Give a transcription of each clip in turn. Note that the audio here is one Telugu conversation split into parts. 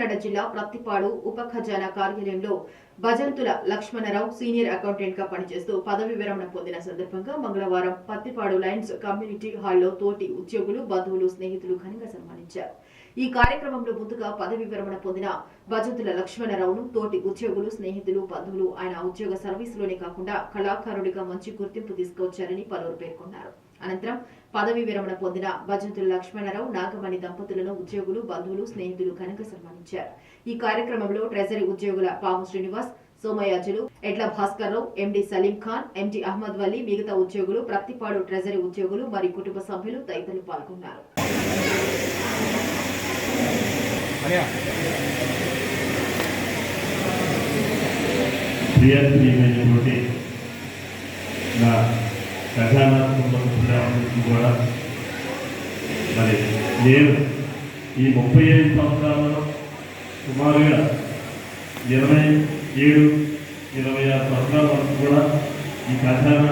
కాకినాడ జిల్లా ప్రత్తిపాడు ఉప ఖజానా కార్యాలయంలో భజంతుల లక్ష్మణరావు సీనియర్ అకౌంటెంట్ గా పనిచేస్తూ పదవి విరమణ పొందిన సందర్భంగా మంగళవారం పత్తిపాడు లయన్స్ కమ్యూనిటీ హాల్లో తోటి ఉద్యోగులు, బంధువులు, స్నేహితులు ఘనంగా సన్మానించారు. ఈ కార్యక్రమంలో ముందుగా పదవి విరమణ పొందిన భజంతుల లక్ష్మణరావును తోటి ఉద్యోగులు, స్నేహితులు, బంధువులు ఆయన ఉద్యోగ సర్వీసులోనే కాకుండా కళాకారుడిగా మంచి గుర్తింపు తీసుకొచ్చారని పలువురు పేర్కొన్నారు. అనంతరం పదవి విరమణ పొందిన భజంతుల లక్ష్మణరావు, నాగమణి దంపతులను ఉద్యోగులు, బంధువులు, స్నేహితులు ఘనంగా సన్మానించారు. ఈ కార్యక్రమంలో ట్రెజరీ ఉద్యోగుల పాము శ్రీనివాస్, సోమయాజులు, ఎడ్ల భాస్కర్ రావు, ఎండి సలీం ఖాన్, ఎండి అహ్మద్ వలీ, మిగతా ఉద్యోగులు, ప్రత్తిపాడు ట్రెజరీ ఉద్యోగులు మరియు కుటుంబ సభ్యులు తదితరులు పాల్గొన్నారు. ఖజానా కూడా మరి నేను ఈ 35 సంవత్సరాలలో సుమారుగా 27-26 సంవత్సరాల వరకు కూడా ఈ ఖజానా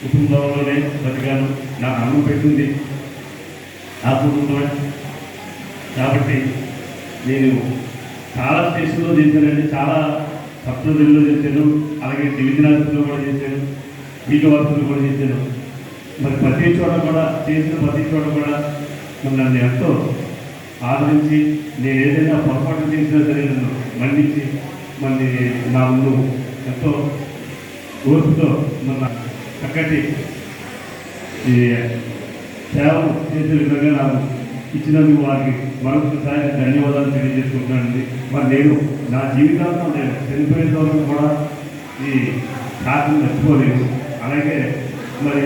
కుటుంబంలోనే బతికాను. నాకు అన్నం పెట్టింది ఆ కుటుంబమే కాబట్టి నేను చాలా స్టేషన్లో చేశానండి, చాలా సప్తదిల్లో చేశాను, అలాగే డివిజన్ ఆఫీస్లో కూడా చేశాను, వీటి వర్కులు కూడా చేశాను. మరి ప్రతి చోట కూడా చేసిన ప్రతి చోట కూడా నన్ను ఎంతో ఆదరించి నేను ఏదైనా పొరపాటు చేసినా సరే నన్ను మన్నించి మళ్ళీ నా ముందు ఎంతో ఓర్పుతో మన చక్కటి ఈ సేవలు చేసే విధంగా నాకు ఇచ్చినందుకు వారికి మరొకసారి ధన్యవాదాలు తెలియజేసుకుంటున్నానండి. మరి నేను నా జీవితాంతం నేను చనిపోయిన వరకు కూడా ఈ శాఖను మర్చిపోలేదు. అలాగే మరి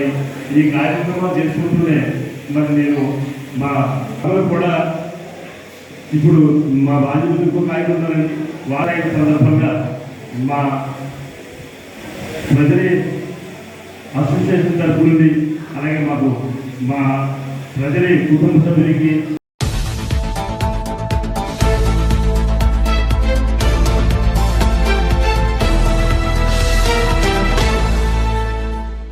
ఈ కార్యక్రమం చేసుకుంటూనే మరి నేను మా కూడా ఇప్పుడు మా బాధ్యతలు ఇంకొక ఆయన ఉన్నారండి. వారైన సందర్భంగా మా ప్రజలే అసోసియేషన్ తరపు నుండి అలాగే మాకు మా ప్రజలే కుటుంబ సభ్యులకి